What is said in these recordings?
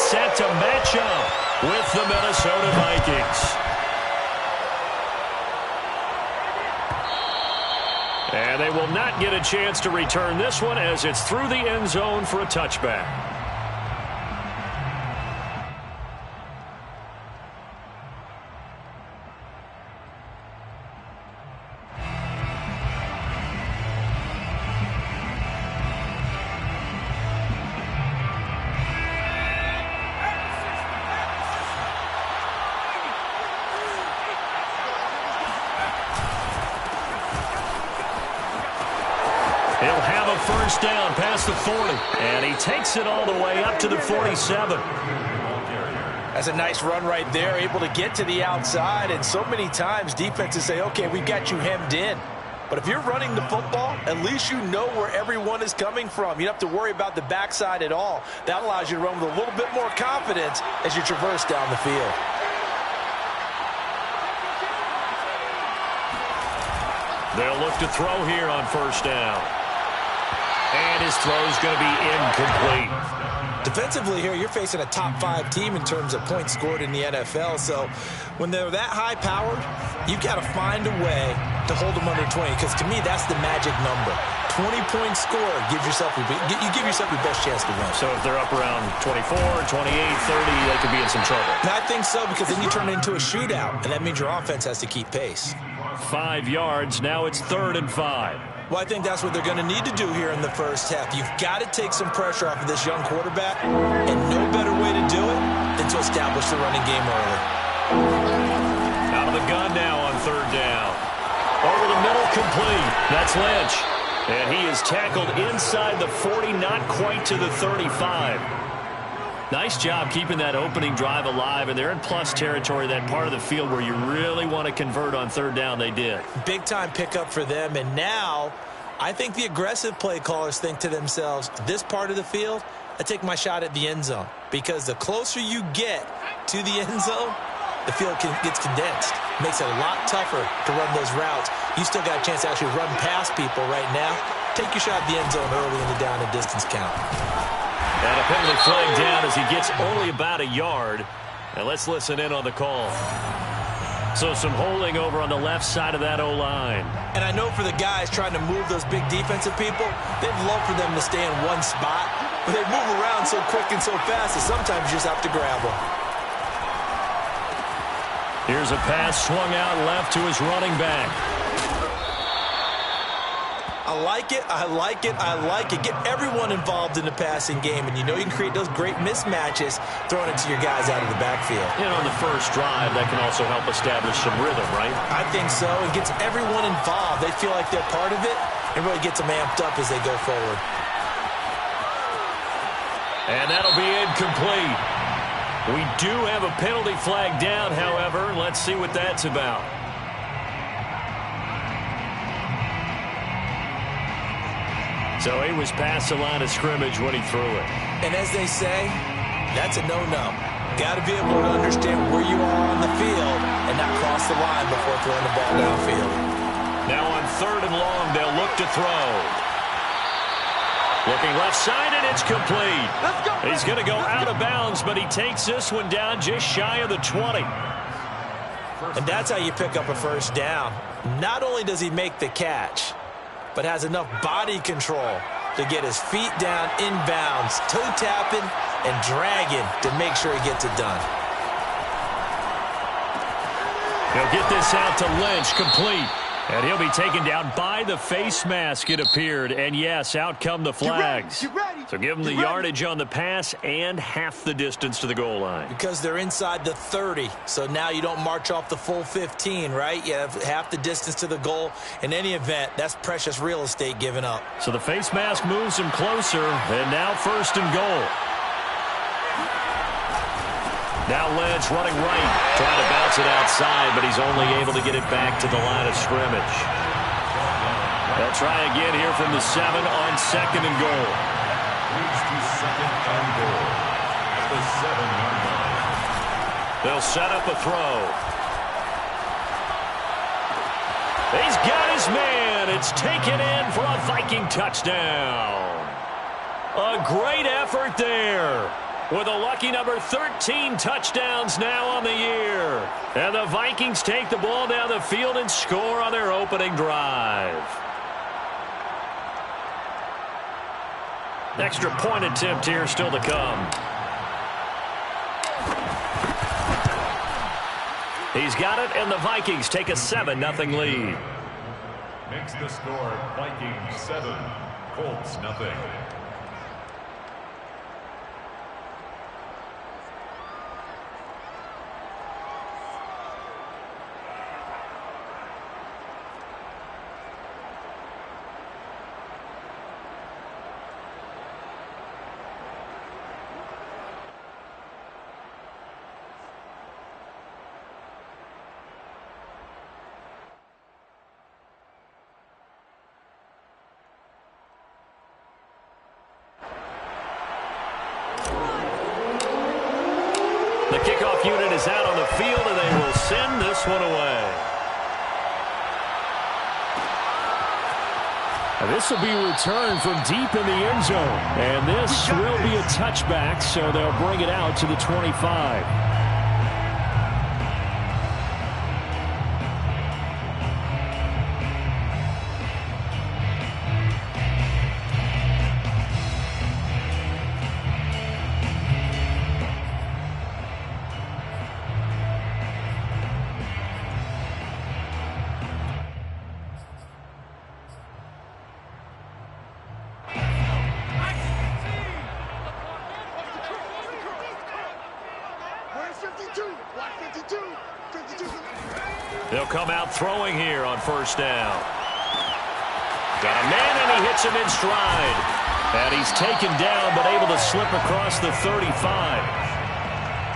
set to match up with the Minnesota Vikings. And they will not get a chance to return this one as it's through the end zone for a touchback. He'll have a first down past the 40. And he takes it all the way up to the 47. That's a nice run right there, able to get to the outside. And so many times defenses say, okay, we've got you hemmed in. But if you're running the football, at least you know where everyone is coming from. You don't have to worry about the backside at all. That allows you to run with a little bit more confidence as you traverse down the field. They'll look to throw here on first down. And his throw is going to be incomplete. Defensively here, you're facing a top-5 team in terms of points scored in the NFL. So when they're that high-powered, you've got to find a way to hold them under 20. Because to me, that's the magic number. 20-point score gives yourself you give yourself your best chance to win. So if they're up around 24, 28, 30, they could be in some trouble. And I think so, because then you turn it into a shootout, and that means your offense has to keep pace. 5 yards. Now it's 3rd and 5. Well, I think that's what they're going to need to do here in the first half. You've got to take some pressure off of this young quarterback, and no better way to do it than to establish the running game early. Out of the gun now on 3rd down. Over the middle, complete. That's Lynch. And he is tackled inside the 40, not quite to the 35. Nice job keeping that opening drive alive, and they're in plus territory, that part of the field where you really want to convert on 3rd down. They did. Big-time pickup for them, and now I think the aggressive play callers think to themselves, this part of the field, I take my shot at the end zone, because the closer you get to the end zone, the field gets condensed. Makes it a lot tougher to run those routes. You still got a chance to actually run past people right now. Take your shot at the end zone early in the down and distance count. And a penalty flag down as he gets only about a yard. And let's listen in on the call. So some holding over on the left side of that O-line. And I know for the guys trying to move those big defensive people, they'd love for them to stay in one spot. But they move around so quick and so fast that sometimes you just have to grab them. Here's a pass swung out left to his running back. I like it, I like it, I like it. Get everyone involved in the passing game, and you know you can create those great mismatches throwing it to your guys out of the backfield. And on the first drive, that can also help establish some rhythm, right? I think so. It gets everyone involved. They feel like they're part of it, and really gets them amped up as they go forward. And that'll be incomplete. We do have a penalty flag down, however. Let's see what that's about. So he was past the line of scrimmage when he threw it. And as they say, that's a no-no. Got to be able to understand where you are on the field and not cross the line before throwing the ball downfield. Now on 3rd and long, they'll look to throw. Looking left side, and it's complete. He's going to go out of bounds, but he takes this one down just shy of the 20. And that's how you pick up a first down. Not only does he make the catch, but has enough body control to get his feet down inbounds, toe tapping and dragging to make sure he gets it done. He'll get this out to Lynch, complete. And he'll be taken down by the face mask, it appeared. And yes, out come the flags. So give him the yardage on the pass and half the distance to the goal line. Because they're inside the 30, so now you don't march off the full 15, right? You have half the distance to the goal. In any event, that's precious real estate given up. So the face mask moves him closer, and now 1st and goal. Now Lynch running right, trying to bounce it outside, but he's only able to get it back to the line of scrimmage. They'll try again here from the 7 on 2nd and goal. They'll set up a throw. He's got his man. It's taken in for a Viking touchdown. A great effort there. with a lucky number 13 touchdowns now on the year. And the Vikings take the ball down the field and score on their opening drive. Extra point attempt here still to come. He's got it, and the Vikings take a 7-0 lead. Makes the score Vikings 7, Colts 0. The kickoff unit is out on the field, and they will send this one away. And this will be returned from deep in the end zone. And this will be a touchback, so they'll bring it out to the 25. They'll come out throwing here on first down. Got a man, and he hits him in stride. And he's taken down, but able to slip across the 35.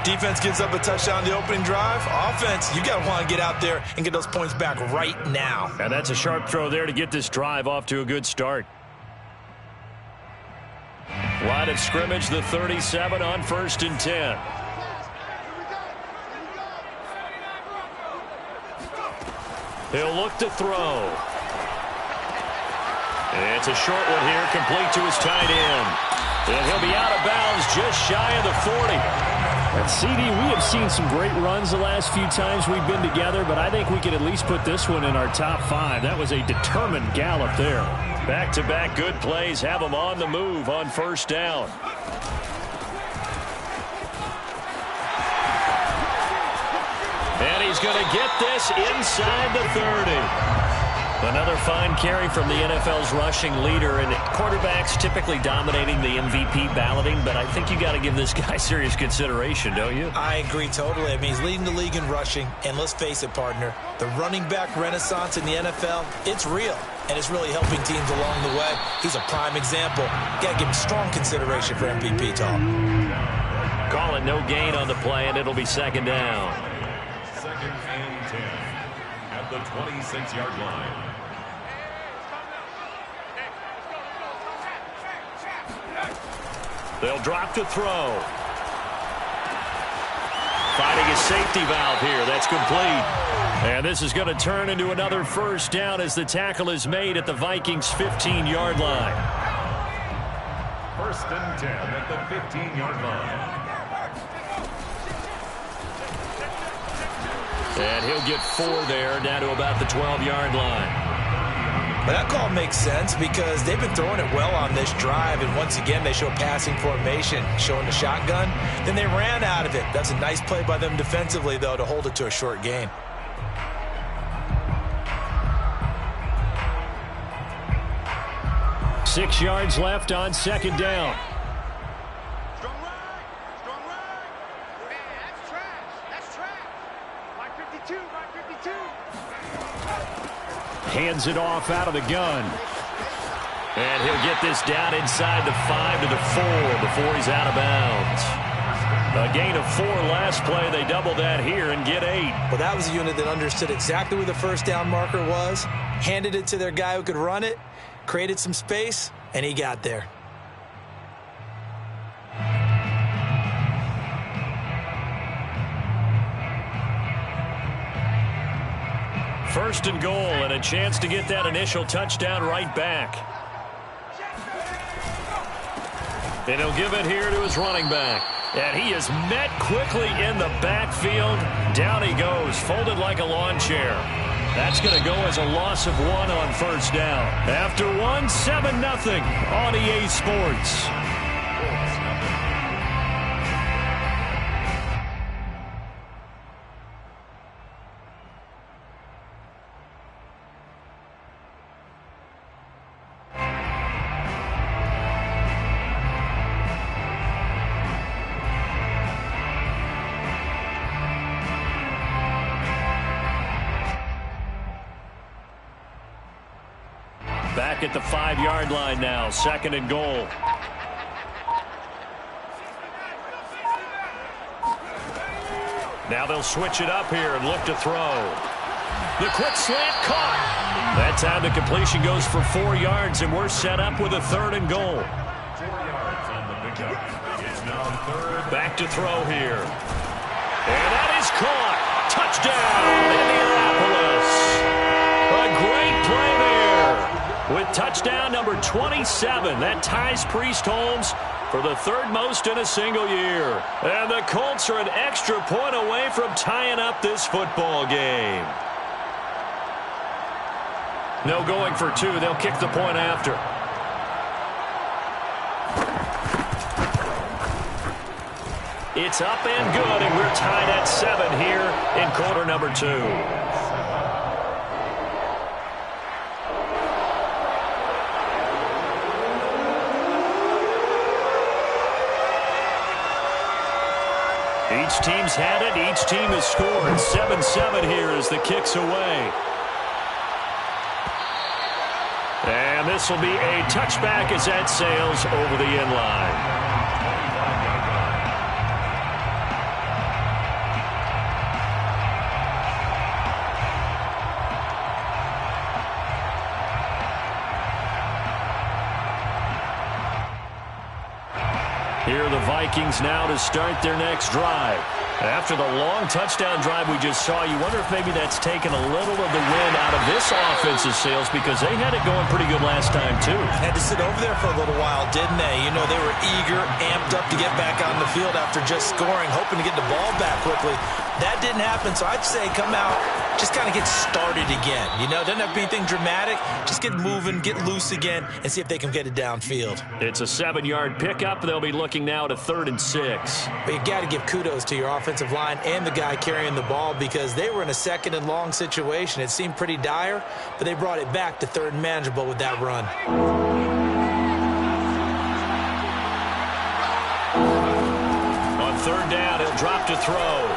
Defense gives up a touchdown the opening drive. Offense, you got to want to get out there and get those points back right now. And that's a sharp throw there to get this drive off to a good start. Line of scrimmage, the 37 on 1st and 10. He'll look to throw. And it's a short one here, complete to his tight end. And he'll be out of bounds just shy of the 40. And CD, we have seen some great runs the last few times we've been together, but I think we could at least put this one in our top 5. That was a determined gallop there. Back-to-back good plays have him on the move on first down. And he's going to get this inside the 30. Another fine carry from the NFL's rushing leader, and quarterbacks typically dominating the MVP balloting, but I think you got to give this guy serious consideration, don't you? I agree totally. I mean, he's leading the league in rushing, and let's face it, partner, the running back renaissance in the NFL, it's real, and it's really helping teams along the way. He's a prime example. Got to give him strong consideration for MVP talk. Call it no gain on the play, and it'll be second down. 2nd and 10 at the 26-yard line. They'll drop to throw. Finding his safety valve here. That's complete. And this is going to turn into another first down as the tackle is made at the Vikings' 15-yard line. 1st and 10 at the 15-yard line. And he'll get 4 there, down to about the 12-yard line. But that call makes sense because they've been throwing it well on this drive, and once again they show passing formation, showing the shotgun. Then they ran out of it. That's a nice play by them defensively, though, to hold it to a short gain. Six yards left on 2nd down. Strong right. Man, that's trash. That's trash. 552, 552. Hands it off out of the gun. And he'll get this down inside the 5 to the 4 before he's out of bounds. A gain of 4 last play. They double that here and get 8. Well, that was a unit that understood exactly where the first down marker was, handed it to their guy who could run it, created some space, and he got there. First and goal, and a chance to get that initial touchdown right back. And he'll give it here to his running back. And he is met quickly in the backfield. Down he goes, folded like a lawn chair. That's going to go as a loss of 1 on first down. After 1, 7-0 on EA Sports. Back at the 5-yard line now, 2nd and goal. Now they'll switch it up here and look to throw. The quick slant caught. That time the completion goes for 4 yards, and we're set up with a 3rd and goal. 4 yards on the pickup. It's now 3rd. Back to throw here. And that is caught. Touchdown, Indianapolis. A great play there. With touchdown number 27, that ties Priest Holmes for the 3rd most in a single year. And the Colts are an extra point away from tying up this football game. No going for 2. They'll kick the point after. It's up and good, and we're tied at 7 here in quarter number 2. Each team's had it. Each team has scored. 7-7 here as the kick's away. And this will be a touchback as that sails over the end line. Here are the Vikings now to start their next drive. After the long touchdown drive we just saw, you wonder if maybe that's taken a little of the wind out of this offensive sails, because they had it going pretty good last time, too. Had to sit over there for a little while, didn't they? You know, they were eager, amped up to get back on the field after just scoring, hoping to get the ball back quickly. That didn't happen, so I'd say come out, just kind of get started again. You know, doesn't have to be anything dramatic. Just get moving, get loose again, and see if they can get it downfield. It's a 7-yard pickup. They'll be looking now to 3rd and 6. But you got to give kudos to your offensive line and the guy carrying the ball, because they were in a 2nd and long situation. It seemed pretty dire, but they brought it back to 3rd and manageable with that run. On 3rd down, he'll drop to throw.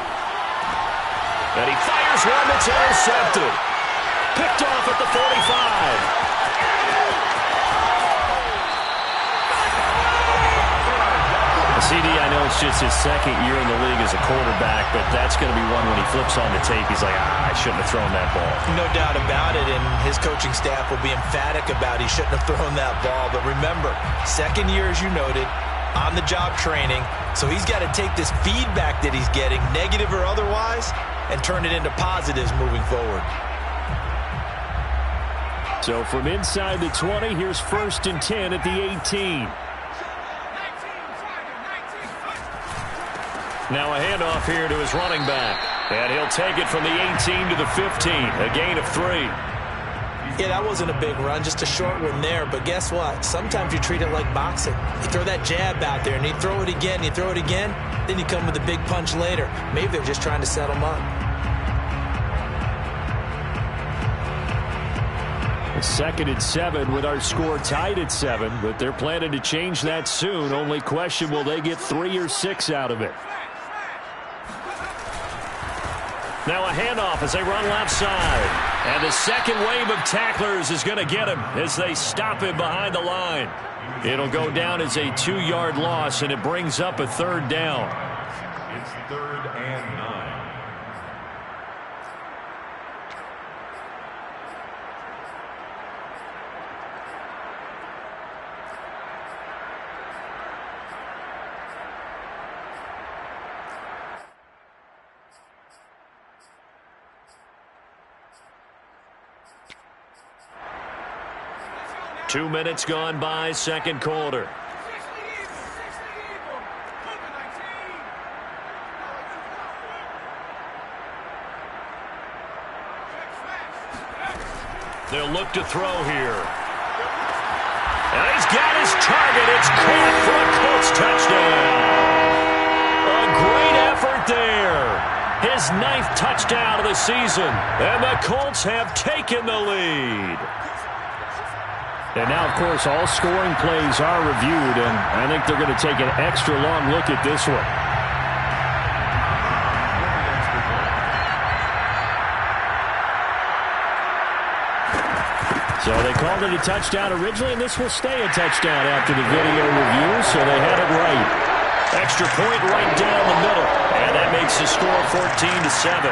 And he fires one that's intercepted. Picked off at the 45. CD, I know it's just his 2nd year in the league as a quarterback, but that's going to be one when he flips on the tape. He's like, I shouldn't have thrown that ball. No doubt about it, and his coaching staff will be emphatic about he shouldn't have thrown that ball. But remember, 2nd year, as you noted, on-the-job training, so he's got to take this feedback that he's getting, negative or otherwise, and turn it into positives moving forward. So from inside the 20, here's 1st and 10 at the 18. Now a handoff here to his running back. And he'll take it from the 18 to the 15. A gain of 3. Yeah, that wasn't a big run, just a short one there. But guess what? Sometimes you treat it like boxing. You throw that jab out there, and you throw it again, you throw it again, then you come with a big punch later. Maybe they're just trying to set him up. 2nd and 7 with our score tied at 7, but they're planning to change that soon. Only question, will they get 3 or 6 out of it? Now a handoff as they run left side. And the second wave of tacklers is going to get him as they stop him behind the line. It'll go down as a 2-yard loss, and it brings up a 3rd down. It's 3rd and 9. Two minutes gone by, 2nd quarter. They'll look to throw here. And he's got his target. It's caught for a Colts touchdown. A great effort there. His 9th touchdown of the season. And the Colts have taken the lead. And now, of course, all scoring plays are reviewed, and I think they're going to take an extra long look at this one. So they called it a touchdown originally, and this will stay a touchdown after the video review, so they had it right. Extra point right down the middle, and that makes the score 14-7.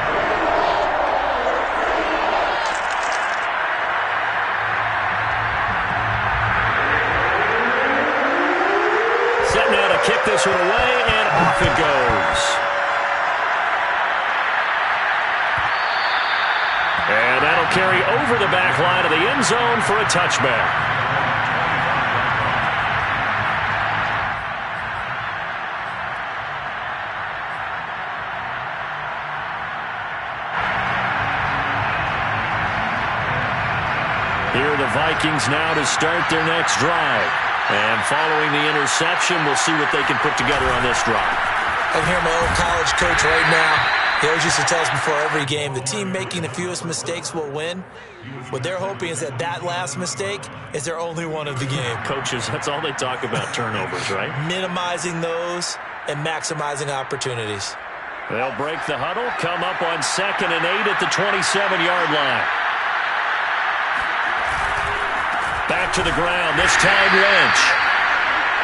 Set now to kick this one away, and off it goes. And that'll carry over the back line of the end zone for a touchback. Here are the Vikings now to start their next drive. And following the interception, we'll see what they can put together on this drive. I can hear my old college coach right now. He always used to tell us before every game, the team making the fewest mistakes will win. What they're hoping is that that last mistake is their only one of the game. Coaches, that's all they talk about, turnovers, right? Minimizing those and maximizing opportunities. They'll break the huddle, come up on 2nd and 8 at the 27-yard line. Back to the ground, this time Lynch.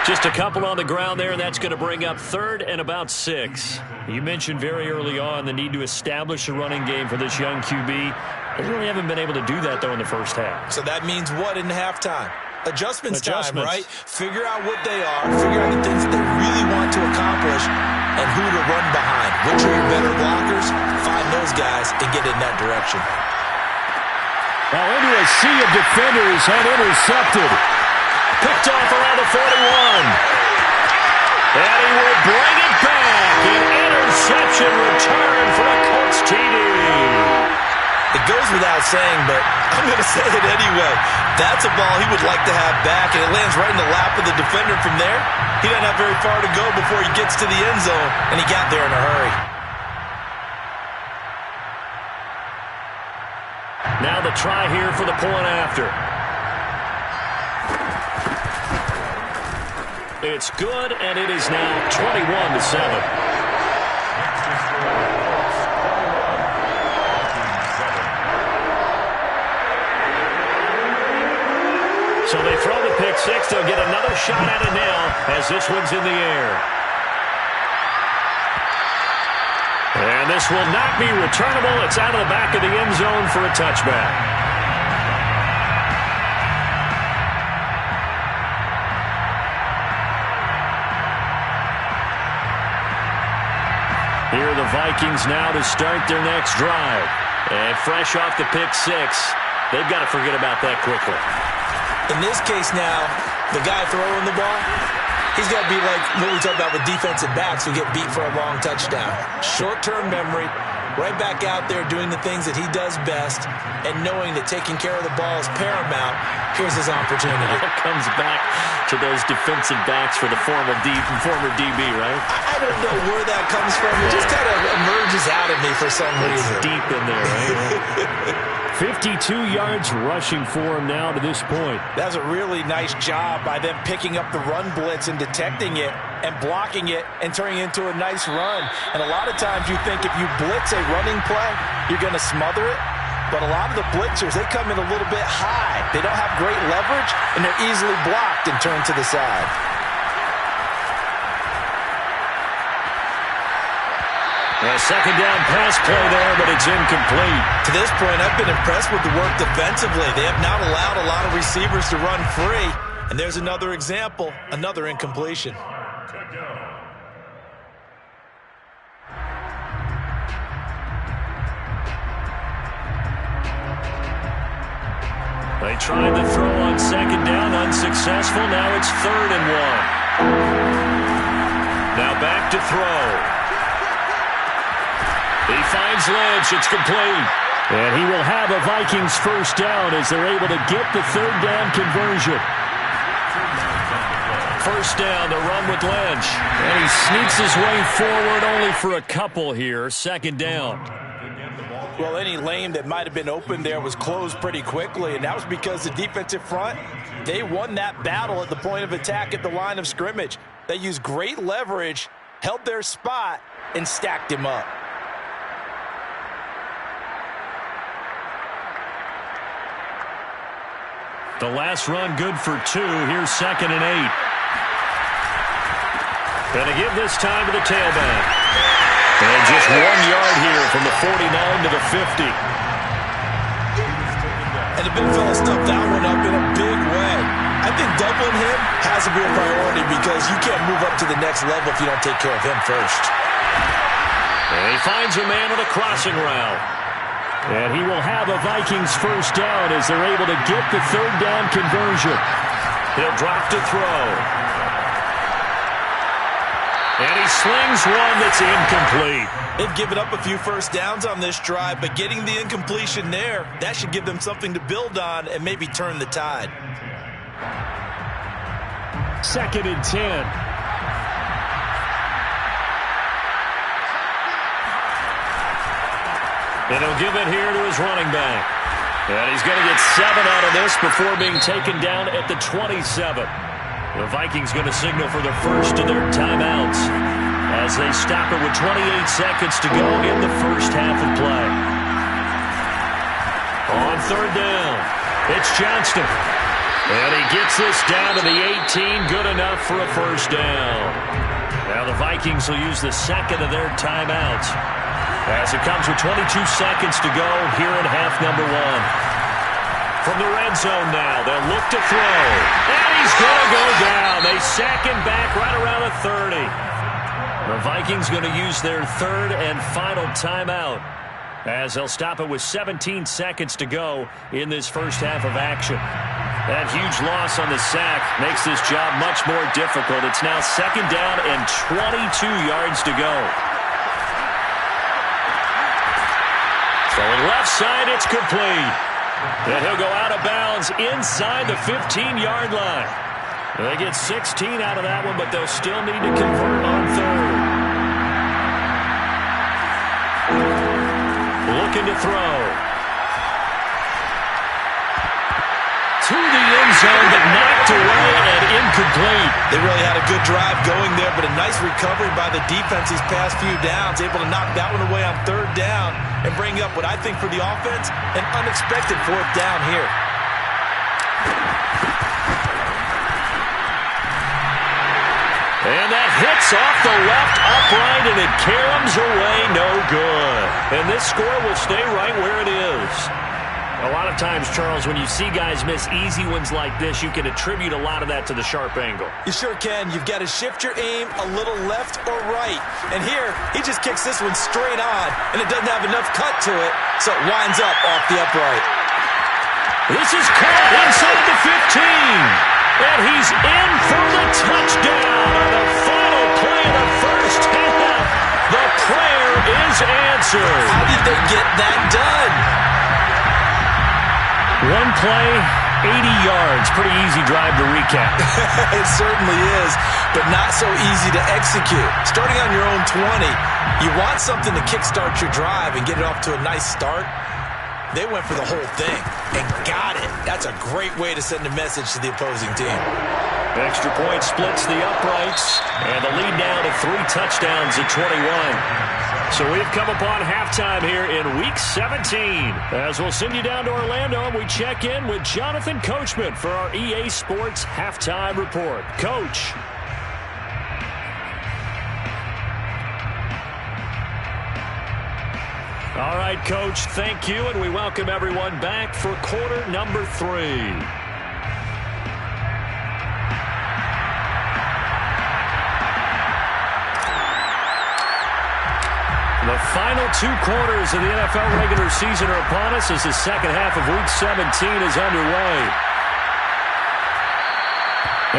Just a couple on the ground there, and that's going to bring up 3rd and about 6. You mentioned very early on the need to establish a running game for this young QB. They really haven't been able to do that, though, in the first half. So that means what in halftime? Adjustments time, right? Figure out what they are, figure out the things that they really want to accomplish, and who to run behind. Which are your better blockers? Find those guys and get in that direction. Now into a sea of defenders and intercepted. Picked off around the 41. And he will bring it back. An interception return for a Colts TD. It goes without saying, but I'm going to say it anyway. That's a ball he would like to have back, and it lands right in the lap of the defender from there. He doesn't have very far to go before he gets to the end zone, and he got there in a hurry. Now the try here for the point after. It's good, and it is now 21-7. So they throw the pick six. They'll get another shot at it now as this one's in the air. And this will not be returnable. It's out of the back of the end zone for a touchback. Here are the Vikings now to start their next drive. And fresh off the pick six, they've got to forget about that quickly. In this case now, the guy throwing the ball, he's got to be like what we talk about with defensive backs who get beat for a long touchdown. Short-term memory, right back out there doing the things that he does best, and knowing that taking care of the ball is paramount. Here's his opportunity. It comes back to those defensive backs for the former DB, right? I don't know where that comes from. It just kind of emerges out of me for some reason. It's deep in there, right? 52 yards rushing for him now to this point. That's a really nice job by them picking up the run blitz and detecting it and blocking it and turning it into a nice run. And a lot of times you think if you blitz a running play, you're going to smother it. But a lot of the blitzers, they come in a little bit high. They don't have great leverage, and they're easily blocked and turned to the side. A second down pass play there, but it's incomplete. To this point, I've been impressed with the work defensively. They have not allowed a lot of receivers to run free. And there's another example, another incompletion. They tried to throw on second down, unsuccessful. Now it's 3rd and 1. Now back to throw. He finds Lynch. It's complete. And he will have a Vikings first down as they're able to get the third down conversion. First down, the run with Lynch. And he sneaks his way forward only for a couple here. Second down. Well, any lane that might have been open there was closed pretty quickly, and that was because the defensive front, they won that battle at the point of attack at the line of scrimmage. They used great leverage, held their spot, and stacked him up. The last run good for 2. Here's 2nd and 8. Gonna give this time to the tailback. And just 1 yard here from the 49 to the 50. And the big fella stuffed that one up in a big way. I think doubling him has to be a priority because you can't move up to the next level if you don't take care of him first. And he finds a man on a crossing route. And he will have a Vikings first down as they're able to get the third down conversion. He'll drop to throw. And he slings one that's incomplete. They've given up a few first downs on this drive, but getting the incompletion there, that should give them something to build on and maybe turn the tide. 2nd and 10. And he'll give it here to his running back. And he's going to get 7 out of this before being taken down at the 27. The Vikings going to signal for the first of their timeouts as they stop it with 28 seconds to go in the first half of play. On third down, it's Johnston. And he gets this down to the 18, good enough for a first down. Now the Vikings will use the second of their timeouts as it comes with 22 seconds to go here in half number 1. From the red zone now, they'll look to throw. And he's going to go down. They sack him back right around the 30. The Vikings going to use their third and final timeout as they'll stop it with 17 seconds to go in this first half of action. That huge loss on the sack makes this job much more difficult. It's now 2nd down and 22 yards to go. Throwing left side, it's complete. And he'll go out of bounds inside the 15-yard line. They get 16 out of that one, but they'll still need to convert on third. Looking to throw. To the end zone, but knocked away and incomplete. They really had a good drive going there, but a nice recovery by the defense these past few downs, able to knock that one away on third down and bring up what I think for the offense, an unexpected fourth down here. And that hits off the left upright, and it caroms away, no good. And this score will stay right where it is. A lot of times, Charles, when you see guys miss easy ones like this, you can attribute a lot of that to the sharp angle. You sure can. You've got to shift your aim a little left or right. And here, he just kicks this one straight on, and it doesn't have enough cut to it, so it winds up off the upright. This is caught inside the 15. And he's in for the touchdown on the final play of the first half. The prayer is answered. How did they get that done? One play, 80 yards. Pretty easy drive to recap. It certainly is, but not so easy to execute. Starting on your own 20, you want something to kickstart your drive and get it off to a nice start. They went for the whole thing and got it. That's a great way to send a message to the opposing team. Extra point splits the uprights, and the lead now to 3 touchdowns at 21. So we've come upon halftime here in Week 17. As we'll send you down to Orlando, and we check in with Jonathan Coachman for our EA Sports Halftime Report. Coach. All right, Coach, thank you, and we welcome everyone back for quarter number 3. The final 2 quarters of the NFL regular season are upon us as the second half of Week 17 is underway.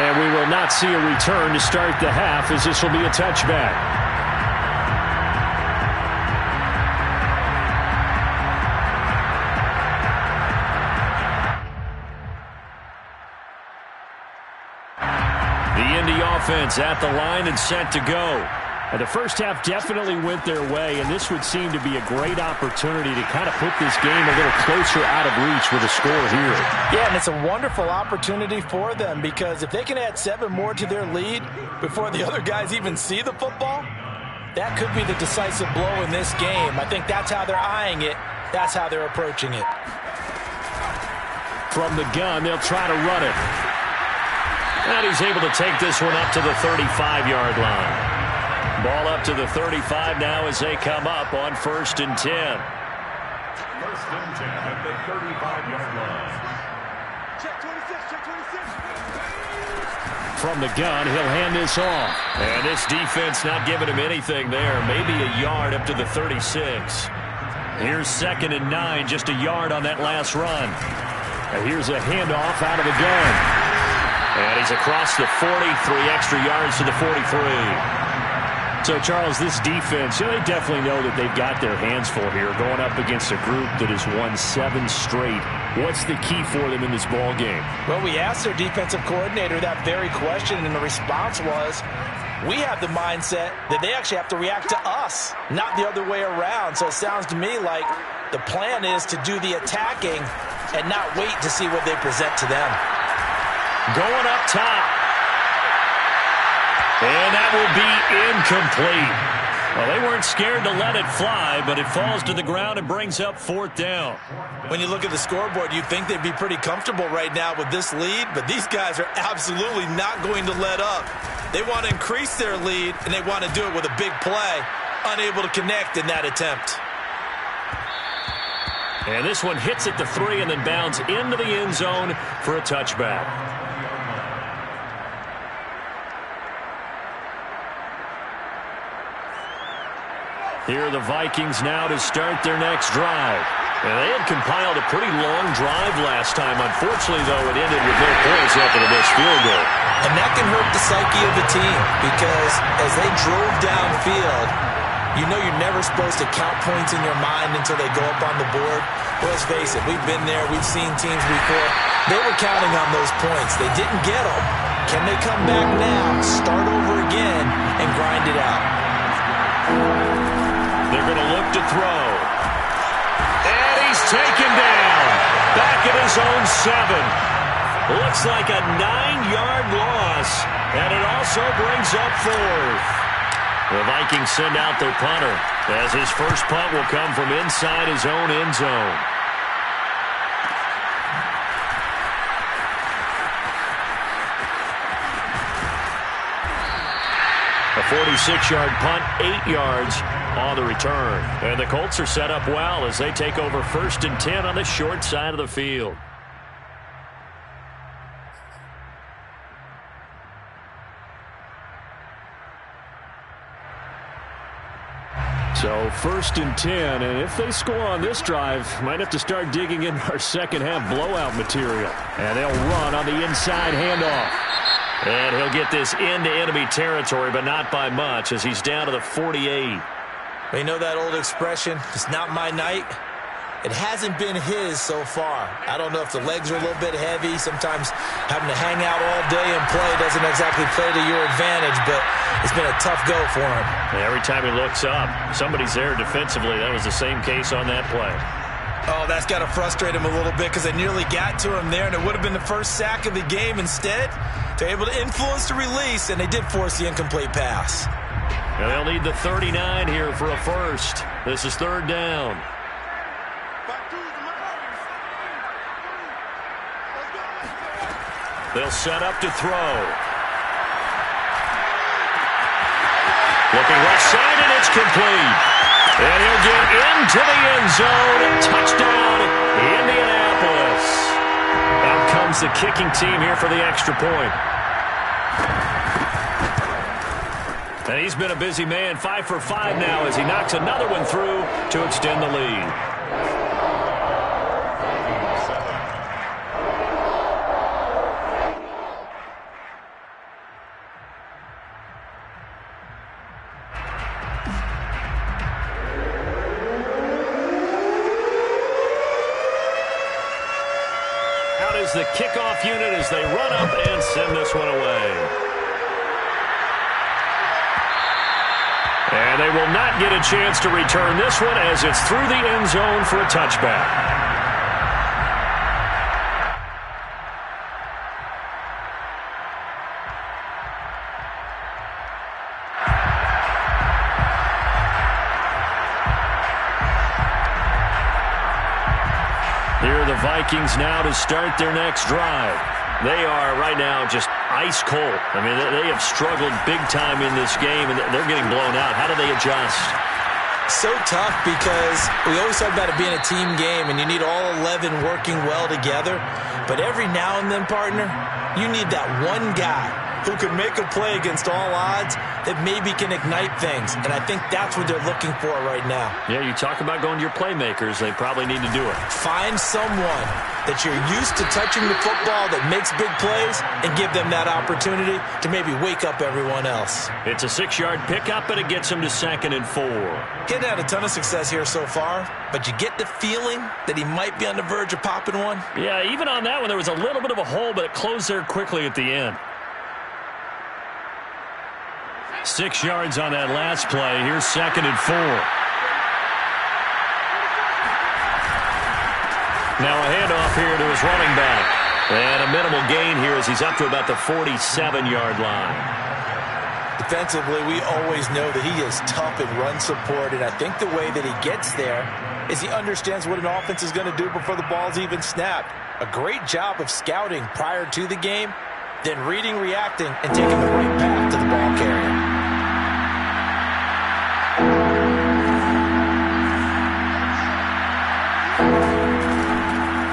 And we will not see a return to start the half as this will be a touchback. offense at the line and set to go. And the first half definitely went their way, and this would seem to be a great opportunity to kind of put this game a little closer out of reach with a score here. Yeah, and it's a wonderful opportunity for them because if they can add 7 more to their lead before the other guys even see the football, that could be the decisive blow in this game. I think that's how they're eyeing it. That's how they're approaching it. From the gun, they'll try to run it. And he's able to take this one up to the 35-yard line. Ball up to the 35 now as they come up on 1st and 10. 1st and 10 at the 35-yard line. Check 26, check 26. From the gun, he'll hand this off. And this defense not giving him anything there. Maybe a yard up to the 36. Here's 2nd and 9, just a yard on that last run. And here's a handoff out of the gun. And he's across the 40, 3 extra yards to the 43. So, Charles, this defense, they definitely know that they've got their hands full here going up against a group that has won 7 straight. What's the key for them in this ball game? Well, we asked their defensive coordinator that very question, and the response was, we have the mindset that they actually have to react to us, not the other way around. So it sounds to me like the plan is to do the attacking and not wait to see what they present to them. Going up top. And that will be incomplete. Well, they weren't scared to let it fly, but it falls to the ground and brings up 4th down. When you look at the scoreboard, you'd think they'd be pretty comfortable right now with this lead, but these guys are absolutely not going to let up. They want to increase their lead, and they want to do it with a big play, unable to connect in that attempt. And this one hits at the 3 and then bounds into the end zone for a touchback. Here are the Vikings now to start their next drive. And they had compiled a pretty long drive last time. Unfortunately, though, it ended with no points after the missed field goal. And that can hurt the psyche of the team because as they drove downfield, you know you're never supposed to count points in your mind until they go up on the board. Well, let's face it, we've been there. We've seen teams before. They were counting on those points. They didn't get them. Can they come back now, start over again, and grind it out? They're going to look to throw. And he's taken down. Back at his own 7. Looks like a 9-yard loss. And it also brings up 4th. The Vikings send out their punter as his first punt will come from inside his own end zone. A 46-yard punt, 8 yards on the return. And the Colts are set up well as they take over 1st and 10 on the short side of the field. So 1st and 10, and if they score on this drive, might have to start digging in our second half blowout material. And they'll run on the inside handoff. And he'll get this into enemy territory, but not by much as he's down to the 48. You know that old expression, it's not my night? It hasn't been his so far. I don't know if the legs are a little bit heavy. Sometimes having to hang out all day and play doesn't exactly play to your advantage, but it's been a tough go for him. Every time he looks up, somebody's there defensively. That was the same case on that play. Oh, that's got to frustrate him a little bit because they nearly got to him there, and it would have been the first sack of the game. Instead, they're able to influence the release, and they did force the incomplete pass. And they'll need the 39 here for a first. This is 3rd down. They'll set up to throw. Looking left side, and it's complete. And he'll get into the end zone. Touchdown, Indianapolis. Out comes the kicking team here for the extra point. And he's been a busy man, 5 for 5 now as he knocks another one through to extend the lead. Out is the kickoff unit as they run up and send this one away. And they will not get a chance to return this one as it's through the end zone for a touchback. Here are the Vikings now to start their next drive. They are right now just ice cold. I mean, they have struggled big time in this game, and they're getting blown out. How do they adjust? So tough because we always talk about it being a team game, and you need all 11 working well together. But every now and then, partner, you need that one guy who can make a play against all odds that maybe can ignite things. And I think that's what they're looking for right now. Yeah, you talk about going to your playmakers. They probably need to do it. Find someone that you're used to touching the football that makes big plays and give them that opportunity to maybe wake up everyone else. It's a 6-yard pickup, and it gets them to 2nd and 4. He hasn't had a ton of success here so far, but you get the feeling that he might be on the verge of popping one. Yeah, even on that one, there was a little bit of a hole, but it closed there quickly at the end. 6 yards on that last play. Here's 2nd and 4. Now a handoff here to his running back. And a minimal gain here as he's up to about the 47-yard line. Defensively, we always know that he is tough in run support, and I think the way that he gets there is he understands what an offense is going to do before the ball's even snapped. A great job of scouting prior to the game, then reading, reacting, and taking the right path to the ball carrier.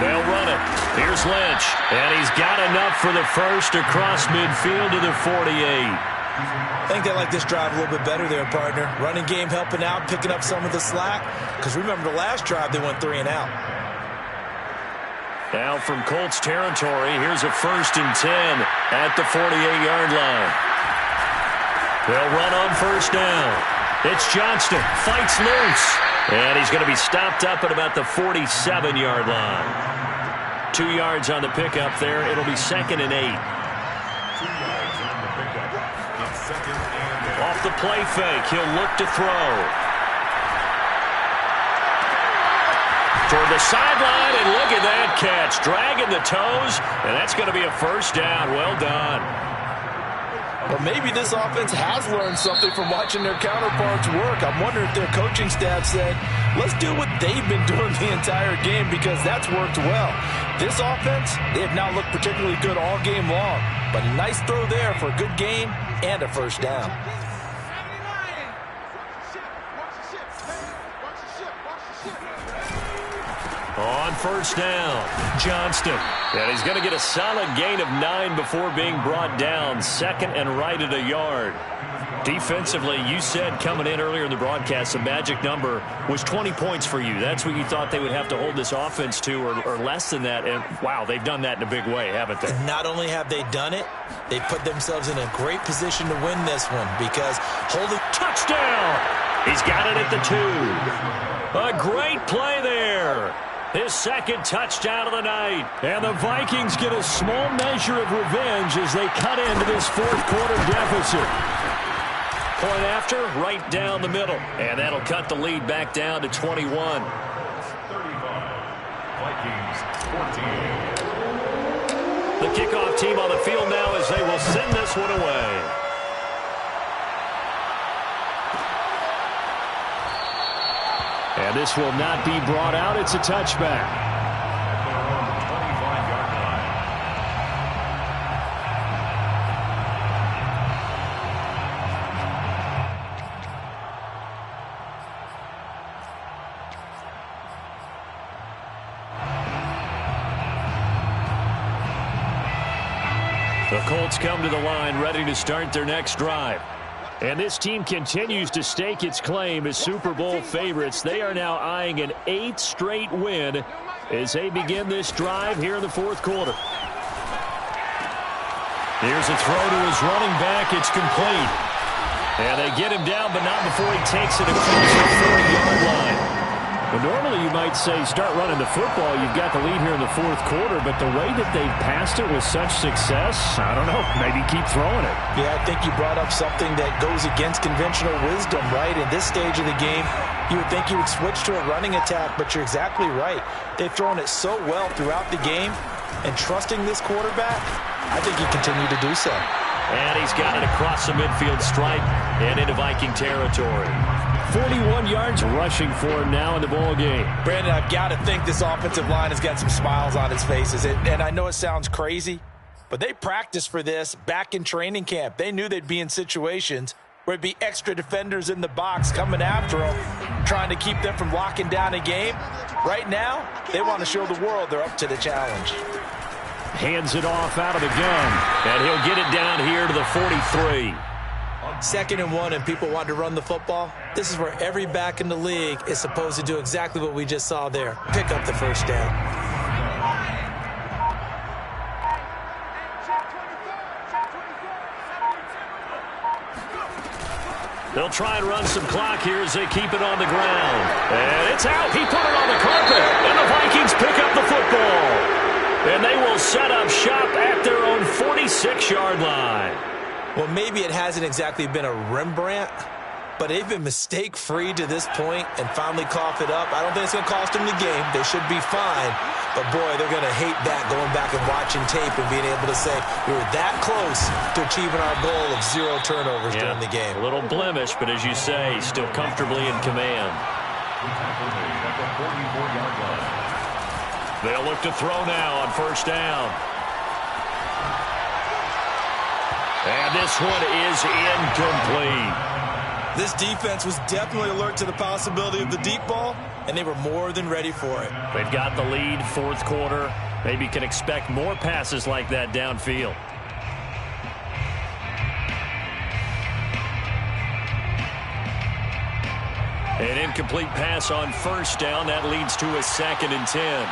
They'll run it. Here's Lynch. And he's got enough for the first across midfield to the 48. I think they like this drive a little bit better there, partner. Running game helping out, picking up some of the slack. Because remember the last drive, they went 3 and out. Now from Colts territory, here's a 1st and 10 at the 48-yard line. They'll run on 1st down. It's Johnston. Fights loose. And he's going to be stopped up at about the 47-yard line. 2 yards on the pickup there. It'll be 2nd and 8. 2 yards on the pickup. It's 2nd and 8. Off the play fake, he'll look to throw. Toward the sideline, and look at that catch. Dragging the toes, and that's going to be a 1st down. Well done. Well, maybe this offense has learned something from watching their counterparts work. I'm wondering if their coaching staff said, let's do what they've been doing the entire game because that's worked well. This offense, they have not looked particularly good all game long, but a nice throw there for a good gain and a 1st down. On 1st down, Johnston. And he's going to get a solid gain of 9 before being brought down. 2nd and right at a yard. Defensively, you said coming in earlier in the broadcast, the magic number was 20 points for you. That's what you thought they would have to hold this offense to or less than that. And, wow, they've done that in a big way, haven't they? Not only have they done it, they put themselves in a great position to win this one because holding touchdown. He's got it at the 2. A great play there. His 2nd touchdown of the night. And the Vikings get a small measure of revenge as they cut into this 4th quarter deficit. Point after, right down the middle. And that'll cut the lead back down to 21. 35. Vikings 14. The kickoff team on the field now as they will send this one away. And this will not be brought out. It's a touchback. At their own 25-yard line. The Colts come to the line ready to start their next drive. And this team continues to stake its claim as Super Bowl favorites. They are now eyeing an 8th straight win as they begin this drive here in the 4th quarter. Here's a throw to his running back. It's complete. And they get him down, but not before he takes it across the 30-yard line. Well, normally you might say start running the football. You've got the lead here in the fourth quarter, but the way that they've passed it with such success, I don't know, maybe keep throwing it. Yeah, I think you brought up something that goes against conventional wisdom, right? In this stage of the game, you would think you would switch to a running attack, but you're exactly right. They've thrown it so well throughout the game, and trusting this quarterback, I think you continue to do so. And he's got it across the midfield stripe and into Viking territory. 41 yards rushing for him now in the ball game. Brandon, I've got to think this offensive line has got some smiles on its faces. And I know it sounds crazy, but they practiced for this back in training camp. They knew they'd be in situations where it'd be extra defenders in the box coming after them, trying to keep them from locking down a game. Right now, they want to show the world they're up to the challenge. Hands it off out of the gun, and he'll get it down here to the 43. 2nd and 1, and people want to run the football. This is where every back in the league is supposed to do exactly what we just saw there. Pick up the first down. They'll try and run some clock here as they keep it on the ground. And it's out. He put it on the carpet, and the Vikings pick up the football. And they will set up shop at their own 46-yard line. Well, maybe it hasn't exactly been a Rembrandt, but they've been mistake-free to this point and finally cough it up. I don't think it's going to cost them the game. They should be fine. But, boy, they're going to hate that, going back and watching tape and being able to say we were that close to achieving our goal of 0 turnovers during the game. A little blemish, but as you say, still comfortably in command. They'll look to throw now on first down. And this one is incomplete. This defense was definitely alert to the possibility of the deep ball, and they were more than ready for it. They've got the lead, fourth quarter. Maybe can expect more passes like that downfield. An incomplete pass on first down. That leads to a 2nd and 10.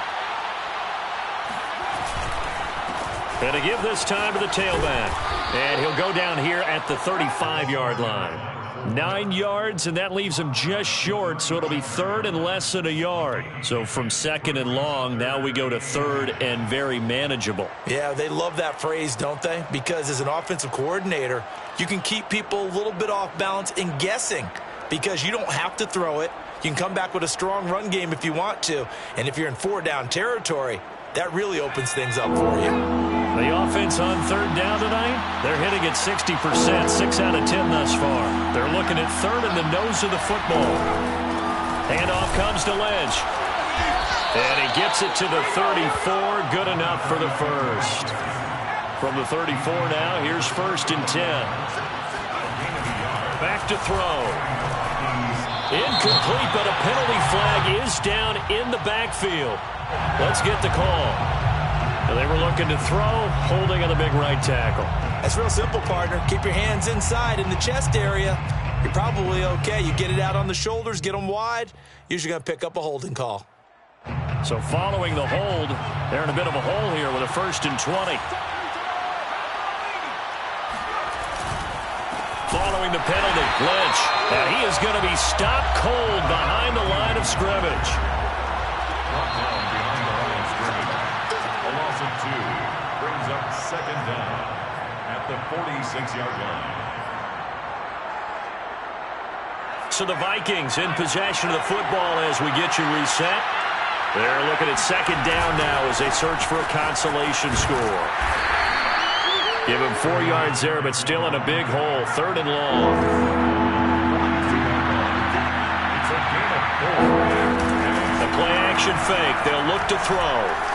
And to give this time to the tailback. And he'll go down here at the 35-yard line. 9 yards, and that leaves him just short, so it'll be 3rd and less than a yard. So from 2nd and long, now we go to 3rd and very manageable. Yeah, they love that phrase, don't they? Because as an offensive coordinator, you can keep people a little bit off balance and guessing because you don't have to throw it. You can come back with a strong run game if you want to. And if you're in 4-down territory, that really opens things up for you. The offense on 3rd down tonight, they're hitting at 60%, 6 out of 10 thus far. They're looking at 3rd in the nose of the football. Handoff comes to Lynch. And he gets it to the 34, good enough for the first. From the 34 now, here's 1st and 10. Back to throw. Incomplete, but a penalty flag is down in the backfield. Let's get the call. They were looking to throw, holding on the big right tackle. That's real simple, partner. Keep your hands inside in the chest area. You're probably okay. You get it out on the shoulders, get them wide, usually going to pick up a holding call. So following the hold, they're in a bit of a hole here with a 1st and 20. Following the penalty, Lynch. And he is going to be stopped cold behind the line of scrimmage. Brings up 2nd down at the 46-yard line. So the Vikings in possession of the football as we get you reset. They're looking at 2nd down now as they search for a consolation score. Give him 4 yards there, but still in a big hole. 3rd and long. It's a gain of 4. The play action fake. They'll look to throw.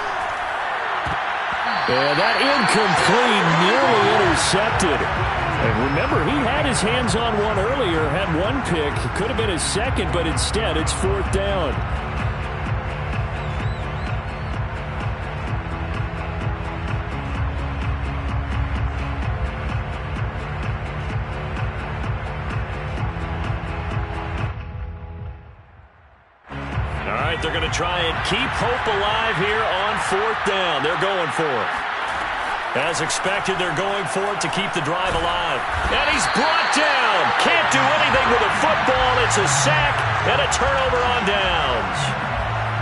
And that incomplete, nearly intercepted. And remember, he had his hands on one earlier, had one pick. It could have been his 2nd, but instead it's 4th down. All right, they're going to try and keep hope alive here on 4th down. They're going for it. As expected, they're going for it to keep the drive alive. And he's brought down. Can't do anything with a football. It's a sack and a turnover on downs.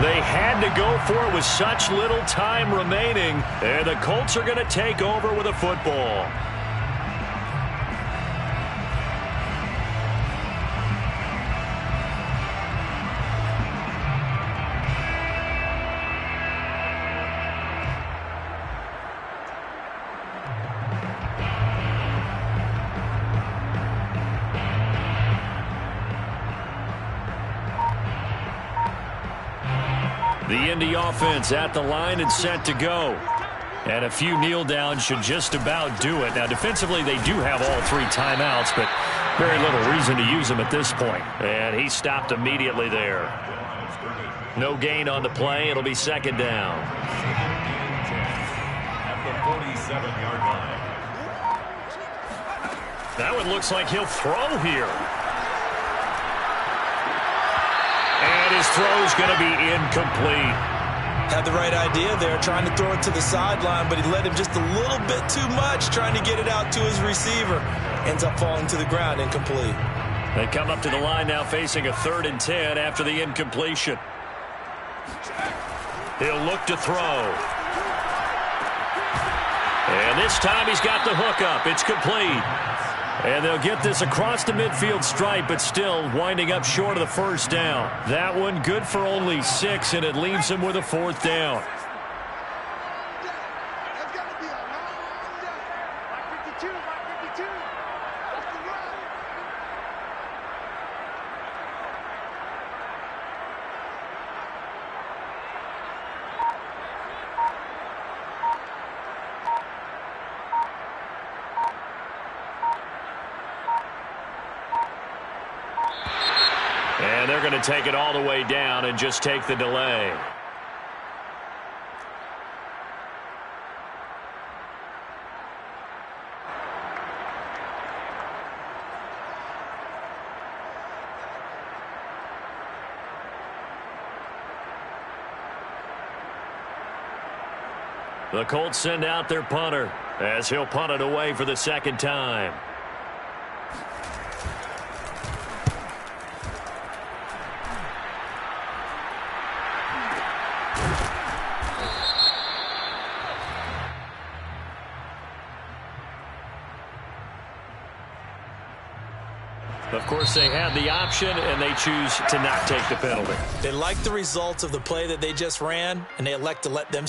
They had to go for it with such little time remaining, and the Colts are going to take over with a football. The Indy offense at the line and set to go. And a few kneel downs should just about do it. Now, defensively, they do have all 3 timeouts, but very little reason to use them at this point. And he stopped immediately there. No gain on the play. It'll be second down. At the 47-yard line. That one looks like he'll throw here. And his throw's going to be incomplete. Had the right idea there, trying to throw it to the sideline, but he led him just a little bit too much, trying to get it out to his receiver. Ends up falling to the ground, incomplete. They come up to the line now facing a 3rd and 10 after the incompletion. He'll look to throw. And this time he's got the hook up. It's complete. And they'll get this across the midfield stripe, but still winding up short of the first down. That one good for only 6, and it leaves them with a 4th down. That's got to be a long day. 552, 552. That's the run. And they're going to take it all the way down and just take the delay. The Colts send out their punter as he'll punt it away for the 2nd time. Of course, they had the option, and they choose to not take the penalty. They like the results of the play that they just ran, and they elect to let them